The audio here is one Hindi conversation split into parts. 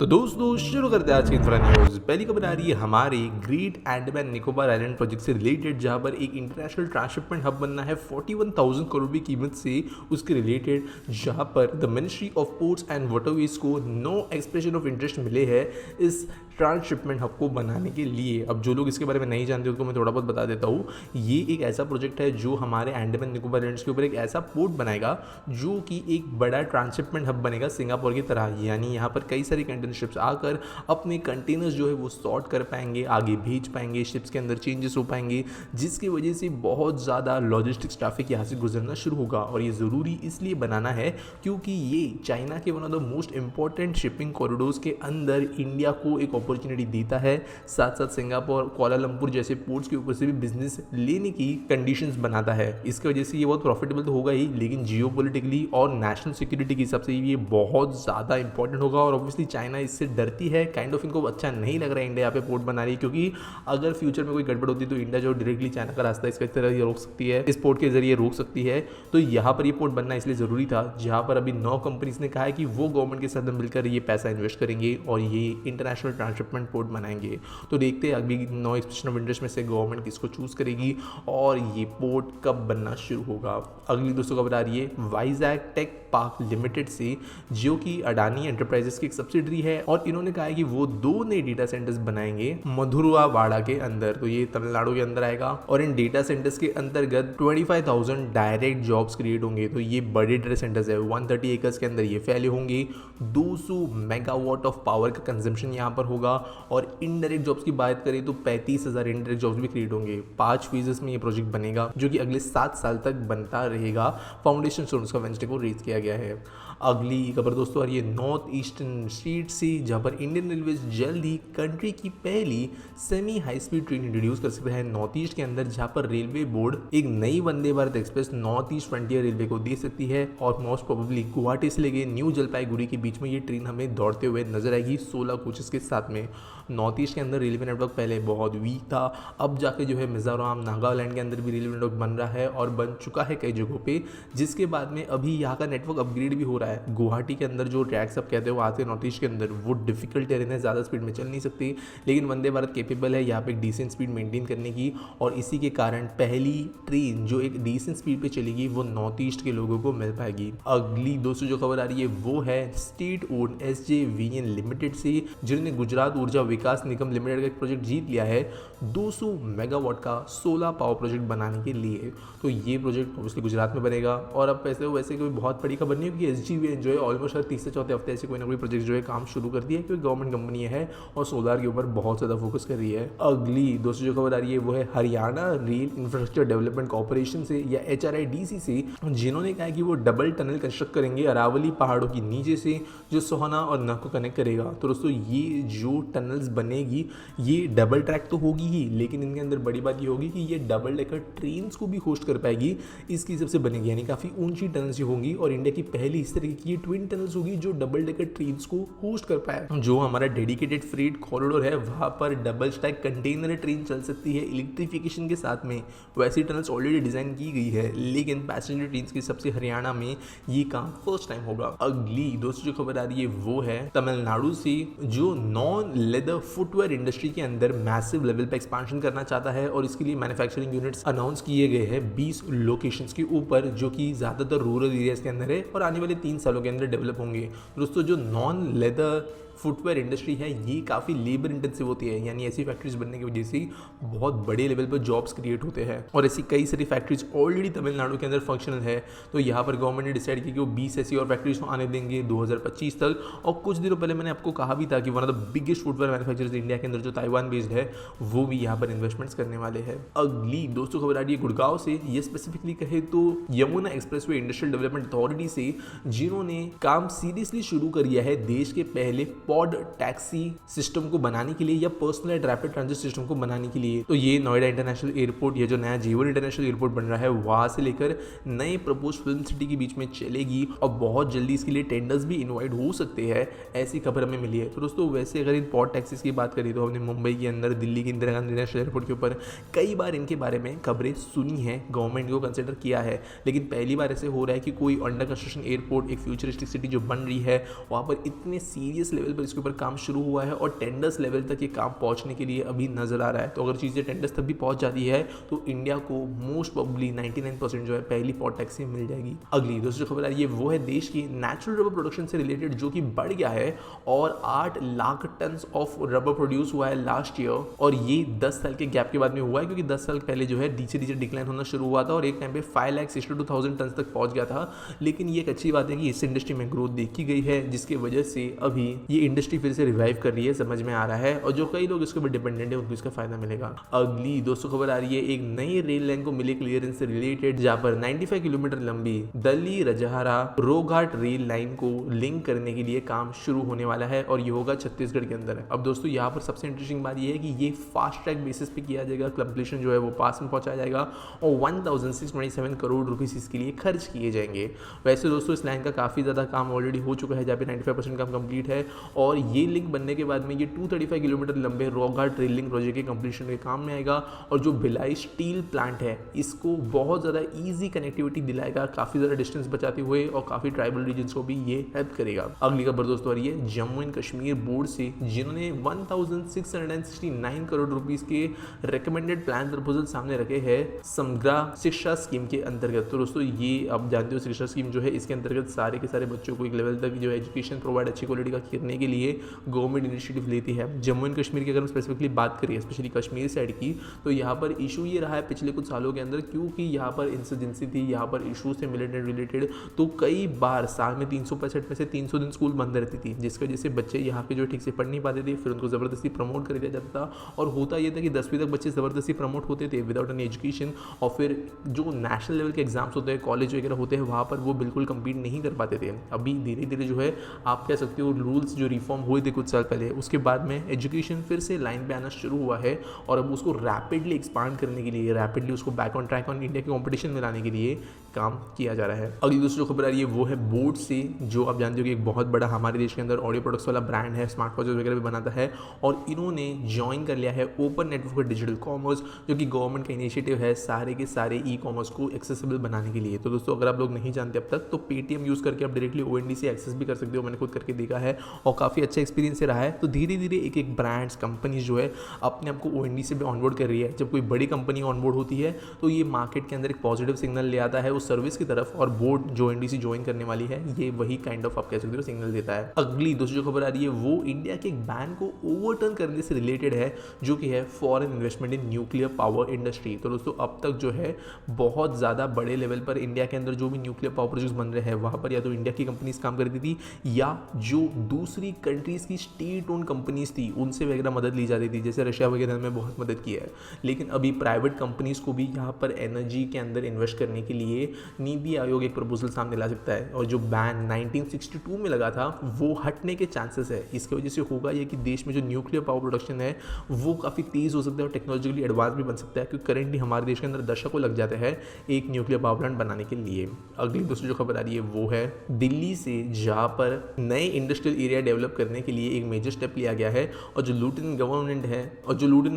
तो दोस्तों शुरू करते हैं आज की इंफ्रा न्यूज़। पहली खबर आ रही है हमारे great Andaman Nicobar island project से रिलेटेड, जहां पर एक इंटरनेशनल ट्रांसशिपमेंट हब बनना है 41,000 करोड़ की कीमत से उसके रिलेटेड, जहां पर the ministry of ports and waterways को नो एक्सप्रेशन ऑफ इंटरेस्ट मिले हैं इस ट्रांसशिपमेंट हब को बनाने के लिए। अब जो लोग इसके बारे में नहीं जानते उनको मैं थोड़ा बहुत बता देता हूँ। ये एक ऐसा प्रोजेक्ट है जो हमारे अंडमान निकोबार आइलैंड्स के ऊपर एक ऐसा पोर्ट बनाएगा जो कि एक बड़ा ट्रांसशिपमेंट हब बनेगा सिंगापुर की तरह। यानी यहाँ पर कई सारी शिप्स आकर अपने कंटेनर्स जो है वो सॉर्ट कर पाएंगे, आगे भेज पाएंगे, शिप्स के अंदर चेंजेस हो पाएंगे, जिसकी वजह से बहुत ज़्यादा लॉजिस्टिक्स ट्रैफिक यहाँ से गुजरना शुरू होगा। और ये ज़रूरी इसलिए बनाना है क्योंकि ये चाइना के one of the most important shipping corridors के अंदर इंडिया को एक अपॉर्चुनिटी देता है। साथ साथ सिंगापुर, कुआलालंपुर जैसे पोर्ट्स के ऊपर से भी बिजनेस लेने की कंडीशंस बनाता है। इसकी वजह से ये बहुत प्रॉफिटेबल तो होगा ही, लेकिन जियोपॉलिटिकली और नेशनल सिक्योरिटी के हिसाब से ये बहुत ज़्यादा इंपॉर्टेंट होगा। और ऑब्वियसली चाइना इससे डरती है, काइंड ऑफ इनको अच्छा नहीं लग रहा है इंडिया यहाँ पे पोर्ट बना रही है, क्योंकि अगर फ्यूचर में कोई गड़बड़ होती है तो इंडिया जो डायरेक्टली चाइना का रास्ता इसका तरह रोक सकती है, इस पोर्ट के जरिए रोक सकती है। तो यहाँ पर ये पोर्ट बनना इसलिए ज़रूरी था, जहाँ पर अभी 9 कंपनीज ने कहा है कि वो गवर्नमेंट के साथ मिलकर ये पैसा इन्वेस्ट करेंगे और ये इंटरनेशनल ट्रांसशिपमेंट पोर्ट बनाएंगे। तो देखते हैं अभी 9 एक्सप्रेशन ऑफ इंटरेस्ट में से गवर्नमेंट किसको चूज करेगी और ये पोर्ट कब बनना शुरू होगा। अगली दोस्तों खबर आ रही है वाइजैक टेक पार्क लिमिटेड से, जो कि अडानी एंटरप्राइजेस की एक सब्सिडरी है, और इन्होंने कहा है कि वो 2 नए डेटा सेंटर्स बनाएंगे मधुरवाड़ा के अंदर। तो ये तमिलनाडु के अंदर आएगा और इन डेटा सेंटर्स के अंतर्गत 25,000 डायरेक्ट जॉब्स क्रिएट होंगे। तो ये बड़े डेटा सेंटर्स है, 130 एकर्स के अंदर ये फैले होंगे। 200 मेगावाट ऑफ पावर का कंजम्पशन यहाँ पर होगा। और इनडायरेक्ट जॉब्स की बात करें तो 35,000 इनडायरेक्ट जॉब्स भी क्रिएट होंगे। 5 फेजेस में ये प्रोजेक्ट बनेगा, जो कि अगले 7 साल तक बनता रहेगा। फाउंडेशन स्टोन उसका वेंचर को रेज किया गया है। अगली खबर दोस्तों आ रही है नॉर्थ ईस्टर्न स्टेट से, जहाँ पर इंडियन रेलवेज जल्द ही कंट्री की पहली semi high speed train introduce कर सकता है नॉर्थ ईस्ट के अंदर, जहाँ पर रेलवे बोर्ड एक नई Vande Bharat Express North East Frontier Railway को दे सकती है। और मोस्ट प्रोबेबली गुवाहाटी से लेके न्यू जलपाईगुड़ी के बीच में ये ट्रेन हमें दौड़ते हुए नजर आएगी 16 कोचेस के साथ में। नॉर्थ ईस्ट के अंदर रेलवे नेटवर्क पहले बहुत वीक था, अब जाके जो है मिजोरम, नागालैंड के अंदर भी रेलवे नेटवर्क बन रहा है और बन चुका है कई जगहों पे, जिसके बाद में अभी यहाँ का नेटवर्क अपग्रेड भी हो रहा है। गुवाहाटी के अंदर जो ट्रैक्स आप कहते हो आते हैं नॉर्थ ईस्ट के अंदर, वो डिफिकल्ट टेरेन है, ज़्यादा स्पीड में चल नहीं सकती, लेकिन वंदे भारत केपेबल है यहाँ पे एक डिसेंट स्पीड मेंटेन करने की। और इसी के कारण पहली ट्रेन जो एक डिसेंट स्पीड पे चलेगी वो नॉर्थ ईस्ट के लोगों को मिल पाएगी। अगली दोस्तों जो खबर आ रही है वो है स्टेट ओन्ड SJVN लिमिटेड से, जिन्होंने गुजरात ऊर्जा विकास निगम लिमिटेड का एक प्रोजेक्ट जीत लिया है 200 मेगावाट का सोलर पावर प्रोजेक्ट बनाने के लिए। तो ये प्रोजेक्ट ऑब्वियसली गुजरात में बनेगा। और अब वैसे कोई बहुत बड़ी खबर नहीं है, क्योंकि SJVN जो है ऑलमोस्ट 30 से 34 हफ्ते ऐसे कोई ना कोई प्रोजेक्ट जो है काम शुरू कर दिया है, क्योंकि गवर्नमेंट कंपनी है और सोलर के ऊपर बहुत ज़्यादा फोकस कर रही है। अगली दोस्तों जो खबर आ रही है वो है Haryana rail infrastructure development corporation से या HRIDC से, जिन्होंने कहा है कि वो डबल टनल कंस्ट्रक्ट करेंगे अरावली पहाड़ों के नीचे से, जो सोहना और नक को कनेक्ट करेगा। तो दोस्तों ये जो टनल्स बनेगी ये डबल ट्रैक तो होगी ही, लेकिन इनके अंदर बड़ी बात ये होगी कि ये डबल डेकर ट्रेन्स को भी होस्ट कर पाएगी, इसकी हिसाब से बनेगी। यानी काफ़ी ऊंची टनल्स होंगी और इंडिया की पहली इस तरह की ट्विन टनल्स होगी जो डबल डेकर ट्रेन्स को होस्ट कर पाए। जो हमारा डेडिकेटेड फ्रेट कॉरिडोर है वहाँ पर डबल स्टैक कंटेनर ट्रेन चल सकती है इलेक्ट्रिफिकेशन के साथ में। वैसी टनल्स ऑलरेडी डिजाइन की गई है, लेकिन पैसेंजर ट्रेन की सबसे हरियाणा में ये काम फर्स्ट टाइम होगा। अगली दोस्तों जो खबर आ रही है वो है तमिलनाडु से, जो नॉन लेदर फुटवेयर इंडस्ट्री के अंदर मैसिव लेवल पे एक्सपांशन करना चाहता है और इसके लिए मैन्युफैक्चरिंग यूनिट्स अनाउंस किए गए हैं 20 लोकेशंस के ऊपर, जो कि ज़्यादातर रूरल एरियाज के अंदर है और आने वाले 3 सालों के अंदर डेवलप होंगे। दोस्तों जो नॉन लेदर फुटवेयर इंडस्ट्री है ये काफ़ी लेबर इंटेंसिव होती है, यानी ऐसी फैक्ट्रीज बनने की वजह से बहुत बड़े लेवल पर जॉब्स क्रिएट होते हैं और ऐसी कई सारी फैक्ट्रीज ऑलरेडी तमिलनाडु के अंदर फंक्शनल है। तो यहाँ पर गवर्नमेंट ने डिसाइड किया कि वो 20 ऐसी और फैक्ट्रीज को आने देंगे 2025 तक। और कुछ दिनों पहले मैंने आपको कहा भी था कि one of the biggest footwear manufacturers India के अंदर जो ताइवान बेस्ड है वो भी यहाँ पर इन्वेस्टमेंट्स करने वाले हैं। अगली दोस्तों खबर आ रही है गुड़गांव से, ये स्पेसिफिकली कहे तो Yamuna expressway industrial development authority से, जिन्होंने काम सीरियसली शुरू कर दिया है देश के पहले पॉड टैक्सी सिस्टम को बनाने के लिए या पर्सनल रैपिड ट्रांजिट सिस्टम को बनाने के लिए। तो ये नोएडा इंटरनेशनल एयरपोर्ट, ये जो नया जीवन इंटरनेशनल एयरपोर्ट बन रहा है वहां से लेकर नए प्रपोज फिल्म सिटी के बीच में चलेगी और बहुत जल्दी इसके लिए टेंडर्स भी इनवाइट हो सकते हैं, ऐसी खबर हमें मिली है। तो दोस्तों वैसे अगर इन पॉड टैक्सीज की बात करें तो हमने मुंबई के अंदर, दिल्ली के इंदिरा गांधी नेशनल एयरपोर्ट के ऊपर कई बार इनके बारे में खबरें सुनी है, गवर्नमेंट को कंसिडर किया है, लेकिन पहली बार ऐसे हो रहा है कि कोई अंडर कंस्ट्रक्शन एयरपोर्ट, एक फ्यूचरिस्टिक सिटी जो बन रही है वहाँ पर इतने सीरियस लेवल पर इसके ऊपर काम शुरू हुआ है और टेंडर्स लेवल तक ये काम पहुंचने के लिए अभी नजर आ रहा है। तो अगर चीज़ें टेंडर्स तक भी पहुंच जाती है तो इंडिया को मोस्ट प्रोबेबली 99% जो है पहली पॉट टैक्स से मिल जाएगी। अगली दूसरी खबर आ रही है वो है देश की नेचुरल रबर प्रोडक्शन से रिलेटेड, जो कि बढ़ गया है और 8 lakh ton of rubber produce हुआ है लास्ट ईयर, और ये 10 साल के गैप के बाद में हुआ है, क्योंकि 10 साल पहले जो है नीचे डिक्लाइन होना शुरू हुआ था और एक टाइम पे 5,62,000 टन तक पहुंच गया था। लेकिन ये एक अच्छी बात है कि इस इंडस्ट्री में ग्रोथ देखी गई है, जिसकी वजह से अभी ये इंडस्ट्री फिर से रिवाइव कर रही है, समझ में आ रहा है, और जो कई लोग इसके ऊपर डिपेंडेंट है उनको इसका फायदा मिलेगा। अगली दोस्तों खबर आ रही है एक नई रेल लाइन को मिले क्लियरेंस से रिलेटेड, जहां पर 95 किलोमीटर लंबी दिल्ली रजहारा रोघाट रेल लाइन को लिंक करने के लिए काम शुरू होने वाला है और ये होगा छत्तीसगढ़ के अंदर। अब दोस्तों यहाँ पर सबसे इंटरेस्टिंग बात ये है कि ये फास्ट ट्रैक बेसिस पे किया जाएगा, कंप्लीशन जो है वो पास में पहुंचाया जाएगा और 1627 करोड़ रुपीस इसके लिए खर्च किए जाएंगे। वैसे दोस्तों इस लाइन का काफ़ी ज़्यादा काम ऑलरेडी हो चुका है, जहाँ पे 95% काम कंप्लीट है, और ये लिंक बनने के बाद में ये 235 किलोमीटर लंबे रोघाट रेल लिंक प्रोजेक्ट के कंप्लीशन के काम में आएगा और जो भिलाई स्टील प्लांट है इसको बहुत ज़्यादा ईजी कनेक्टिविटी दिलाएगा, काफ़ी ज़्यादा डिस्टेंस बचाते हुए, और काफ़ी ट्राइबल रीजन्स को भी ये हेल्प करेगा। अगली खबर दोस्तों आ रही है जम्मू एंड कश्मीर बोर्ड से, जिन्होंने 1669 करोड़ रुपीस के रिकमेंडेड प्लान प्रपोजल सामने रखे हैं समग्र शिक्षा स्कीम के अंतर्गत। तो दोस्तों ये आप जानते हो शिक्षा स्कीम जो है इसके अंतर्गत सारे के सारे बच्चों को एक लेवल तक जो एजुकेशन प्रोवाइड अच्छी क्वालिटी का करने के लिए गवर्नमेंट इनिशिएटिव लेती है। जम्मू एंड कश्मीर की अगर हम स्पेसिफिकली बात करें, स्पेशली कश्मीर साइड की, तो यहाँ पर इशू ये रहा है पिछले कुछ सालों के अंदर, क्योंकि यहाँ पर इंसर्जेंसी थी, यहाँ पर इशूज थे मिलिटेंट रिलेटेड, तो कई बार साल में 365 में से 300 दिन स्कूल बंद रहती थी, जिसकी वजह से बच्चे यहाँ के जो ठीक से पढ़ नहीं पाते थे, फिर उनको ज़बरदस्ती प्रमोट कर दिया जाता था। और होता यह था कि 10वीं तक बच्चे ज़बरदस्ती प्रमोट होते थे विदाउट एनी एजुकेशन, और फिर जो नेशनल लेवल के एग्जाम्स होते हैं, कॉलेज वगैरह होते हैं, वहाँ पर वो बिल्कुल कम्पीट नहीं कर पाते थे। अभी धीरे धीरे जो है आप कह सकते हो रूल्स जो रिफॉर्म हुए थे कुछ साल पहले, उसके बाद में एजुकेशन फिर से लाइन पे आना शुरू हुआ है और अब उसको रैपिडली एक्सपांड करने के लिए, रैपिडली उसको back on track on India के कॉम्पिटिशन में लाने के लिए काम किया जा रहा है। अगली दूसरी खबर आ रही है वो है बोट से, जो आप जानते हो कि एक बहुत बड़ा हमारे देश के अंदर ऑडियो प्रोडक्ट्स वाला ब्रांड है, स्मार्ट वॉचेस वगैरह भी बनाता है, और इन्होंने ज्वाइन कर लिया है open network for digital commerce, जो कि गवर्नमेंट का इनिशिएटिव है सारे के सारे ई कॉमर्स को एक्सेसिबल बनाने के लिए। तो दोस्तों अगर आप लोग नहीं जानते अब तक, तो पेटीएम यूज़ करके आप डायरेक्टली ONDC से एक्सेस भी कर सकते हो, मैंने खुद करके देखा है और काफ़ी अच्छा एक्सपीरियंस रहा है। तो धीरे धीरे एक एक ब्रांड्स कंपनीज जो है अपने आप को ONDC से भी ऑनबोर्ड कर रही है। जब कोई बड़ी कंपनी ऑनबोर्ड होती है तो ये मार्केट के अंदर एक पॉजिटिव सिग्नल ले आता है उस सर्विस की तरफ, और बोर्ड जो ONDC ज्वाइन करने वाली है ये वही काइंड ऑफ आप कह सकते हो सिग्नल देता है। अगली दूसरी जो खबर आ रही है वो इंडिया के एक बैन को ओवरटर्न करने से रिलेटेड है, जो कि है foreign investment in nuclear power industry. तो दोस्तों अब तक जो है बहुत ज़्यादा बड़े लेवल पर इंडिया के अंदर जो भी न्यूक्लियर पावर प्रोजेक्ट्स बन रहे हैं वहाँ पर या तो इंडिया की कंपनीज काम करती थी, या जो दूसरी कंट्रीज की स्टेट ओन कंपनीज थी उनसे वगैरह मदद ली जाती थी, जैसे रशिया वगैरह में बहुत मदद की है। लेकिन अभी प्राइवेट कंपनीज को भी यहाँ पर एनर्जी के अंदर इन्वेस्ट करने के लिए नीति आयोग एक प्रपोजल सामने ला सकता है, और जो बैन 1962 में लगा था वो हटने के चांसेस है। इसकी वजह से होगा ये कि देश में जो न्यूक्लियर पावर प्रोडक्शन है वो काफ़ी तेज़ हो सकता है और टेक्नोलॉजिकली एडवांस भी बन सकता है, क्योंकि करेंटली हमारे देश के अंदर दशकों लग जाते हैं एक न्यूक्लियर पावर प्लांट बनाने के लिए। अगली दूसरी जो खबर आ रही है वो है दिल्ली से, जहाँ पर नए इंडस्ट्रियल एरिया डेवलप करने के लिए एक मेजर स्टेप लिया गया है, और जो लेफ्टिनेंट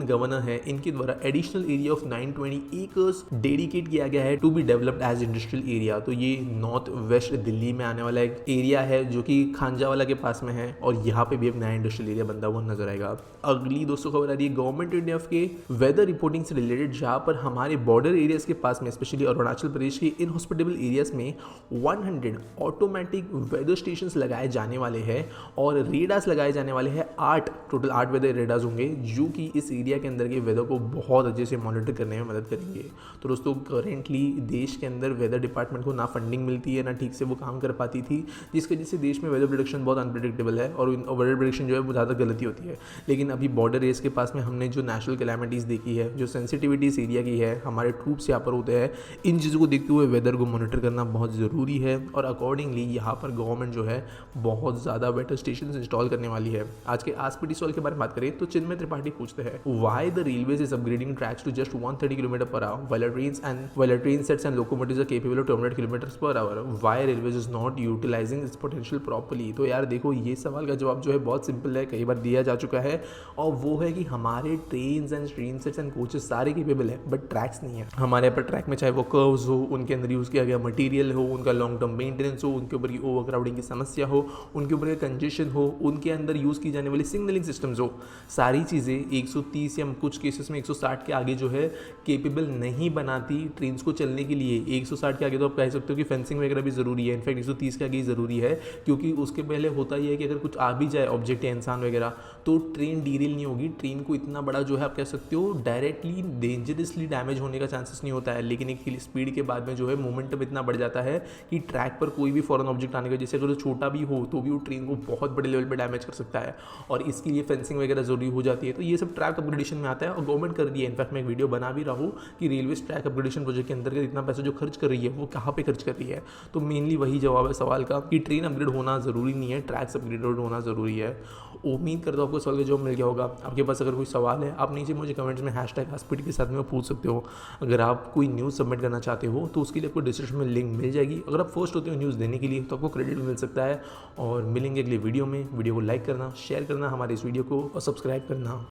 गवर्नर है इनके द्वारा additional area of 920 acres dedicate किया गया है to be developed as industrial area. तो ये नॉर्थ वेस्ट दिल्ली में आने वाला एक एरिया है जो कि खांजावाला के पास में है, और यहाँ पे भी एक नया इंडस्ट्रियल एरिया बनता हुआ नजर आएगा। अगली दोस्तों खबर आ रही है गवर्नमेंट इंडिया के वेदर रिपोर्टिंग से रिलेटेड, जहाँ पर हमारे बॉर्डर एरियाज के पास में स्पेशली अरुणाचल प्रदेश के इनहॉस्पिटेबल एरियाज में 100 ऑटोमेटिक वेदर स्टेशंस लगाए जाने वाले हैं और रेडार्स लगाए जाने वाले हैं। टोटल 8 वेदर रेडार्स होंगे जो कि इस एरिया के अंदर के वेदर को बहुत अच्छे से मॉनिटर करने में मदद करेंगे। तो दोस्तों करेंटली देश के अंदर वेदर डिपार्टमेंट को ना फंडिंग मिलती है, ना ठीक से वो काम कर पाती थी, जिसकी वजह से देश में वेदर प्रेडिक्शन बहुत अनप्रेडिक्टेबल है और वेदर प्रेडिक्शन जो है वो ज़्यादा गलती होती है। लेकिन अभी बॉर्डर एरियाज के पास में हमने जो नेचुरल कैलामिटीज़ देखी है, जो सेंसिटिविटी इस एरिया की है, हमारे ट्रूप्स यहाँ पर होते हैं, इन चीज़ों को देखते हुए वेदर को मॉनिटर करना बहुत ज़रूरी है, और अकॉर्डिंगली यहाँ पर गवर्नमेंट जो है बहुत ज़्यादा वेदर स्टेशन इंस्टॉल करने वाली है। आज के आस्पीटी सॉल के बारे में बात करें तो चिन्मय त्रिपाठी पूछते हैं, why the railways is upgrading tracks to just 130 km/h while train sets and locomotives are capable of 200 km/h? Why railways is not utilizing its potential properly? तो यार देखो ये सवाल का जवाब जो है बहुत सिंपल है, कई बार दिया जा चुका है, और वो है कि हमारे ट्रेन सेट्स एंड कोचेस सारे केपेबल है बट ट्रैक्स नहीं है। हमारे यहाँ पर ट्रैक में चाहे वो कर्व्स हो, उनके अंदर यूज़ किया गया मटेरियल हो, उनका लॉन्ग टर्म मेंटेनेंस हो, उनके ऊपर की ओवर क्राउडिंग की समस्या हो, उनके ऊपर कंजेशन हो, उनके अंदर यूज़ की जाने वाली सिग्नलिंग सिस्टम्स हो, सारी चीज़ें 130 या कुछ केसेस में 160 के आगे जो है केपेबल नहीं बनाती ट्रेन्स को चलने के लिए। 160 के आगे तो आप कह सकते हो कि फेंसिंग वगैरह भी ज़रूरी है, इनफैक्ट 130 के आगे ही ज़रूरी है, क्योंकि उसके पहले होता ही है कि अगर कुछ आ भी जाए ऑब्जेक्ट या इंसान वगैरह तो ट्रेन डीरेल नहीं होगी। ट्रेन को इतना बड़ा जो है आप कह सकते हो डायरेक्टली डेंजरसली डैमेज होने का चांसेस नहीं होता है, लेकिन एक स्पीड के बाद में जो है मोमेंटम इतना बढ़ जाता है कि ट्रैक पर कोई भी फॉरेन ऑब्जेक्ट आने का, जैसे अगर छोटा भी हो तो भी वो ट्रेन को बहुत बड़े लेवल पर डैमेज कर सकता है, और इसके लिए फेंसिंग वगैरह जरूरी हो जाती है। तो ये सब ट्रैक अपग्रेडेशन में आता है और गवर्नमेंट कर रही है। इनफैक्ट मैं एक वीडियो बना भी रहा हूँ कि रेलवे ट्रैक अपग्रेडेशन प्रोजेक्ट के अंतर्गत इतना पैसा जो खर्च कर रही है वो कहाँ पे खर्च कर रही है। तो मेनली वही जवाब है सवाल का कि ट्रेन अपग्रेड होना ज़रूरी नहीं है, ट्रैक्स अपग्रेडेड होना ज़रूरी है। उम्मीद करता हूँ आपको सवाल का जवाब मिल गया होगा। आपके पास अगर कोई सवाल है आप नीचे मुझे कमेंट्स में #AskPT के साथ में पूछ सकते हो। अगर आप कोई न्यूज़ सबमिट करना चाहते हो तो उसके लिए आपको डिस्क्रिप्शन में लिंक मिल जाएगी। अगर आप फर्स्ट होते हो न्यूज़ देने के लिए तो आपको क्रेडिट मिल सकता है। और मिलेंगे अगले वीडियो में। वीडियो को लाइक करना, शेयर करना हमारे इस वीडियो को और सब्सक्राइब करना